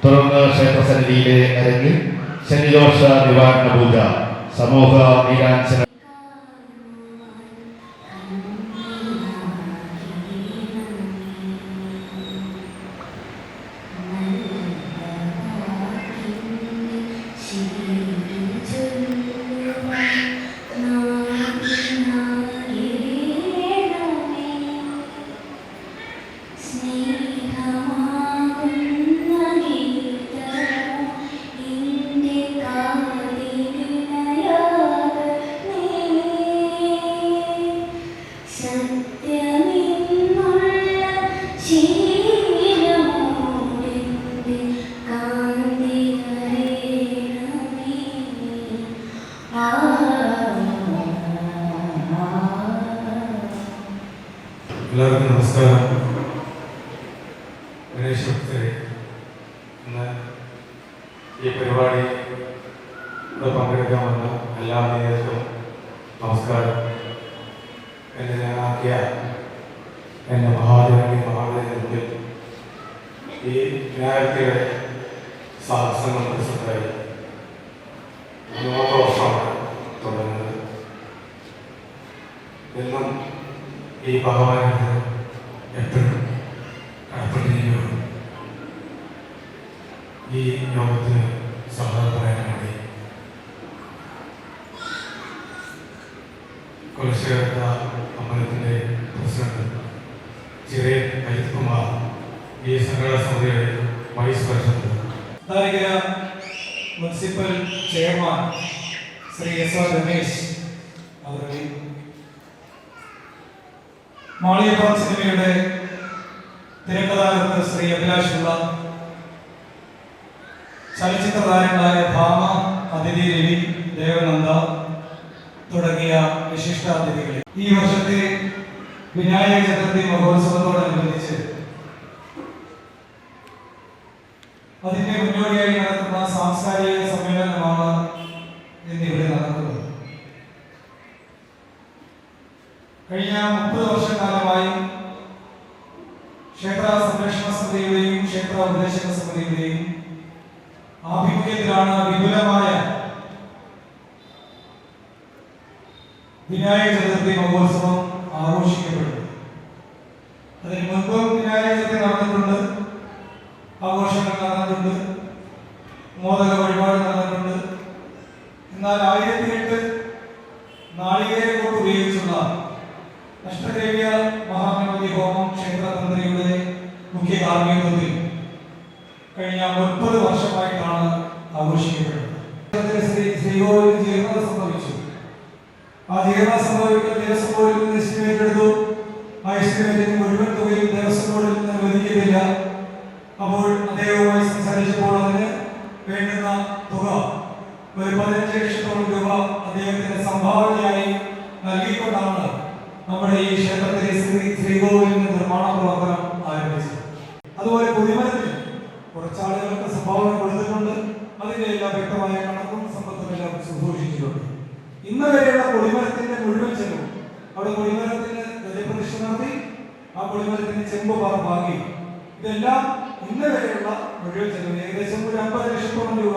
തുടർന്ന് ക്ഷേത്രസന്നിധിയിലെ അരങ്ങിൽ ശനിദോഷ നിവാരണ പൂജ, സമൂഹ നീരാഞ്ജന എല്ലാവർക്കും നമസ്കാരം. ഗണേശ ഭക്തരെ, ഇന്ന് ഈ പരിപാടി പങ്കെടുക്കാൻ വന്ന എല്ലാ നേതൃത്വം നമസ്കാരം. എന്നെ ഞാനാക്കിയ എൻ്റെ മഹാദേവന്റെ ഈ വിനായകയുടെ സാഹസങ്ങൾ പ്രസിദ്ധമായി 3 വർഷമാണ് തുടങ്ങുന്നത്. എന്നും ഈ ഭഗവാന് എപ്പോഴും കടപ്പെട്ടിരിക്കുകയുള്ളൂ. ഈ യോഗത്തിന് സ്വാഗതം പറയാൻ വേണ്ടി കുലശേഖര അമ്പലത്തിൻ്റെ പ്രസിഡന്റ് ചെറിയ അജിത്കുമാർ, ഈ സംഘടനാ സമിതിയുടെ vice president, municipal chairman Shri S R Ramesh അവരുടെ, മാളിയപ്പൻ സിനിമയുടെ തിരക്കഥാകൃത്ത് ശ്രീ അഭിലാഷ് ഉള്ള, ചലച്ചിത്ര താരങ്ങളായ ഭാമ, അതിഥി രവി, ദേവനന്ദ തുടങ്ങിയ വിശിഷ്ടാതിഥികളെ, ഈ വർഷത്തെ വിനായക ചതുർത്ഥി മഹോത്സവത്തോടനുബന്ധിച്ച് അതിന്റെ മുന്നോടിയായി നടത്തുന്ന സാംസ്കാരിക സമ്മേളനമാണ് ഇന്നിവിടെ നടക്കുന്നത്. കഴിഞ്ഞ 30 വർഷക്കാലമായി ക്ഷേത്ര സംരക്ഷണ സമിതിയുടെയും ക്ഷേത്ര ഉപദേശക സമിതിയുടെയും ആഭിമുഖ്യത്തിലാണ് വിപുലമായ വിനായക ചതുർത്ഥി മഹോത്സവം ആഘോഷിക്കപ്പെടുന്നത്. അതിന് മുൻപും വിനായക ചതുർത്ഥി നടന്നിട്ടുണ്ട്, ആഘോഷങ്ങൾ നടന്നിട്ടുണ്ട്, മോദക വഴിപാട് നടന്നിട്ടുണ്ട്. എന്നാൽ 1008 നാളികേര കൊണ്ട് ഉപയോഗിച്ചുള്ള അഷ്ടദേവ്യ മഹാഗണപതി ഹോമം ക്ഷേത്രതന്ത്രിയുടെ മുഖ്യ കാർമ്മികത്വത്തിൽ കഴിഞ്ഞ 30 വർഷമായിട്ടാണ് ആഘോഷിക്കപ്പെടുന്നത്. ശ്രീകോവിലിന് ജീർണത സംഭവിച്ചു. ആ ജീർണത സംഭവിക്കുന്ന ദേവസ്വം ബോർഡിൽ നിന്ന് എസ്റ്റിമേറ്റ് എടുത്തു. ആ എസ്റ്റിമേറ്റിന് മുഴുവൻ തുകയും ദേവസ്വം ബോർഡിൽ നിന്ന് അനുവദിക്കുന്നില്ല. അപ്പോൾ അദ്ദേഹവുമായി സംസാരിച്ചപ്പോൾ അതിന് വേണ്ടുന്ന തുക ഒരു 15 ലക്ഷത്തോളം രൂപ അദ്ദേഹത്തിന്റെ സംഭാവനയായി നൽകിക്കൊണ്ടാണ് നമ്മുടെ ഈ ക്ഷേത്രത്തിലെ ശ്രീകോവിലിന്റെ നിർമ്മാണ പ്രവർത്തനം ആരംഭിച്ചത്. അതുപോലെ കൊടിമരത്തിന് കുറച്ചാളുകൾക്ക് സംഭാവന കൊടുത്തിട്ടുണ്ട്. അതിന്റെ എല്ലാം വ്യക്തമായ കണക്കും സമ്പത്തും എല്ലാം സൂക്ഷിച്ചിട്ടുണ്ട്. ഇന്ന് വരെയുള്ള കൊടിമരത്തിന്റെ മുഴുവൻ ചെലവും, അവിടെ കൊടിമരത്തിന് ഗജപ്രതിഷ്ഠ നടത്തി, ആ കൊടിമരത്തിന് ചെമ്പ് പാകി, ഇതെല്ലാം ഇന്ന് വരെയുള്ള മുഴുവൻ ചെലവ് ഏകദേശം ഒരു 50 ലക്ഷത്തോളം രൂപ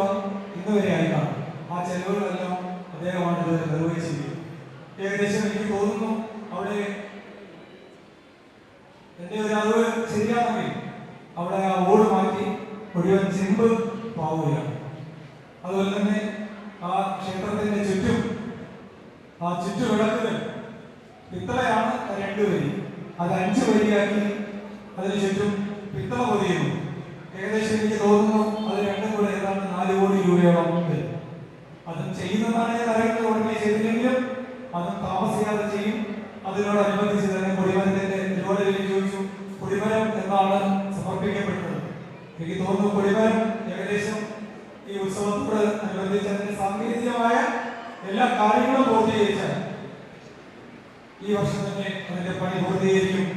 ഇന്ന് വരെ ആയിട്ടാണ്. ആ ചെലവുകളെല്ലാം അദ്ദേഹമാണ് ഇത് നിർവഹിച്ചിരിക്കുന്നത്. ഏകദേശം എനിക്ക് തോന്നുന്നു അവിടെ എന്റെ ഒരു അറിവ് ശരിയാണെങ്കിൽ അവിടെ ആ ഓട് മാറ്റി മുഴുവൻ ചെമ്പ് പാവുകയാണ്. അതുപോലെ തന്നെ ആ ക്ഷേത്രത്തിന്റെ ചുറ്റും ആ ചുറ്റുവിളക്കുകൾ പിത്തളയാണ് 2 വരി, അത് 5 വരിയാക്കി അതിന് ചുറ്റും പിത്തള പൊതിയുന്നു. ഏകദേശം എനിക്ക് തോന്നുന്നു അത് രണ്ടും കൂടെ ഏതാണ്ട് 4 കോടി രൂപയോളം വരും. അതും ചെയ്യുന്നതാണ് ഞാൻ അറിയുന്നത്. ഉടനെ ചെയ്തില്ലെങ്കിലും അതും താമസിയാതെ ചെയ്യും. അതിനോടനുബന്ധിച്ച് തന്നെ കൊടിമരത്തിന്റെ ഒരുപാട് പേര് ചോദിച്ചു, കൊടിമരം എന്നാണ് സമർപ്പിക്കപ്പെട്ടത്. എനിക്ക് തോന്നുന്നു കൊടിമരം ഏകദേശം ഈ ഉത്സവത്തോട് അനുബന്ധിച്ച് അതിന്റെ സാങ്കേതികമായ എല്ലാ കാര്യങ്ങളും പൂർത്തീകരിച്ചാൽ ഈ വർഷം തന്നെ അതിന്റെ പണി പൂർത്തീകരിക്കും.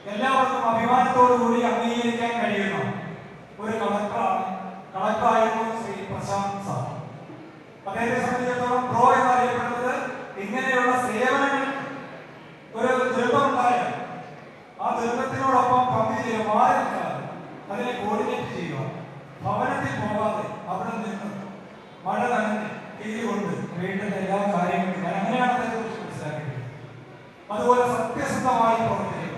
എല്ലാവർക്കും അഭിമാനത്തോടു കൂടി അംഗീകരിക്കാൻ കഴിയുന്ന ഒരു കളക്ടറായിരുന്നു ശ്രീ പ്രശാന്ത് സാർ. അദ്ദേഹത്തെ സംബന്ധിച്ചിടത്തോളം പ്രോ എന്നറിയപ്പെടുന്നത് ഇങ്ങനെയുള്ള സേവനങ്ങൾ ഒരു ദുരന്തമുണ്ടായാൽ ആ ദുരന്തത്തിനോടൊപ്പം പങ്കുചേരുക, മാറി നിൽക്കാതെ അതിനെ കോർഡിനേറ്റ് ചെയ്യുക, ഭവനത്തിൽ പോകാതെ അവിടെ നിന്ന് മഴ നനഞ്ഞ് കൊണ്ട് വേണ്ടുന്ന എല്ലാ കാര്യങ്ങളും ഞാൻ അങ്ങനെയാണ് അതേക്കുറിച്ച് മനസ്സിലാക്കിയത്. അതുപോലെ സത്യസന്ധമായി പ്രവർത്തിക്കുക,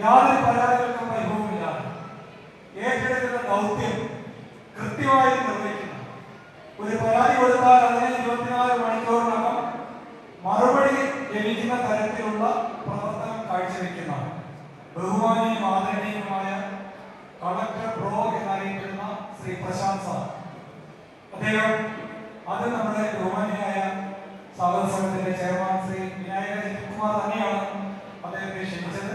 യാതൊരു പരാതികൾക്കും പരിഭവമില്ലാതെ ഏറ്റെടുക്കുന്ന ദൗത്യം കൃത്യമായി നിർവഹിക്കുന്ന, ഒരു പരാതി കൊടുത്താൽ അതിനെ 24 മണിക്കൂറിനകം മറുപടി ലഭിക്കുന്ന തരത്തിലുള്ള പ്രവർത്തനം കാഴ്ചവെക്കുന്ന ബഹുമാനീയ ആദരണീയമായ കളക്ടർ പ്രോ എന്നറിയപ്പെടുന്ന ശ്രീ പ്രശാന്ത് സാർ. അദ്ദേഹം അത് നമ്മുടെ ബഹുമാനിയായ സ്വാഗത സംഘത്തിന്റെ ചെയർമാൻ ശ്രീ വിനായക രജികുമാർ തന്നെയാണ് അദ്ദേഹത്തെ ക്ഷണിച്ചത്.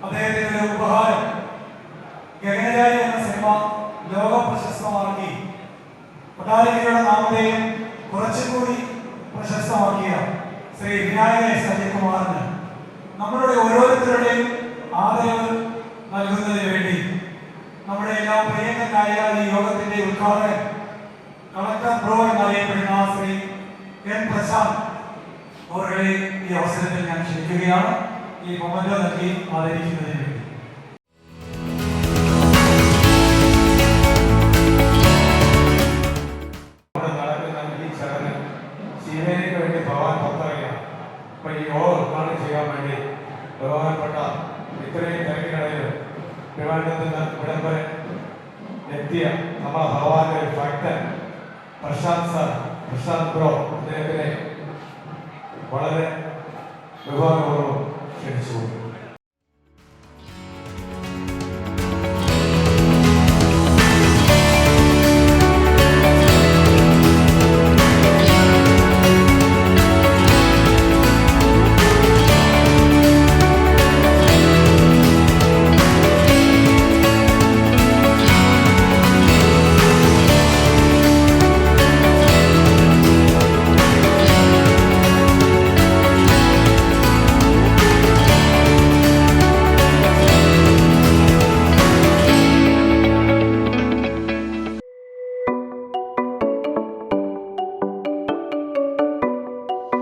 അദ്ദേഹത്തിന്റെ ഉപഹാരം ഗഗനചാരി എന്ന സിനിമ ലോക പ്രശസ്തമാക്കി കൊട്ടാരക്കരയുടെ നാമധേയം കുറച്ചുകൂടി പ്രശസ്തമാക്കിയ ശ്രീ വിനായക രജികുമാറിന് നമ്മളുടെ ഓരോരുത്തരുടെയും ആദരവ് നൽകുന്നതിന് വേണ്ടി നമ്മുടെ എല്ലാം പ്രിയങ്കനായ ഈ യോഗത്തിന്റെ ഉദ്ഘാടകൻ കളക്ടർ പ്രോ എന്നറിയപ്പെടുന്ന ശ്രീ എൻ പ്രശാന്ത് അവരുടെ ഈ അവസരത്തിൽ ഞാൻ ക്ഷണിക്കുകയാണ് ഈ മൊമെന്റോ നൽകി ആദരിക്കുന്നതിന് വേണ്ടി. ശിവനേക്ക് വേണ്ടി ഭഗവാൻ പുറത്തിറങ്ങിയ അപ്പൊ ഈ യോഗ ഉദ്ഘാടനം ചെയ്യാൻ വേണ്ടി ബഹുമാനപ്പെട്ട ഇത്രയും തിരക്കിനിടയിൽ വിമാനത്തിൽ നിന്ന് ഇവിടം വരെ എത്തിയ നമ്മളെ ഭഗവാന്റെ ഒരു ഭക്തൻ പ്രശാന്ത് സാർ, പ്രശാന്ത് ബ്രോ, അദ്ദേഹത്തിനെ വളരെ ബഹുമാനപൂർവ്വം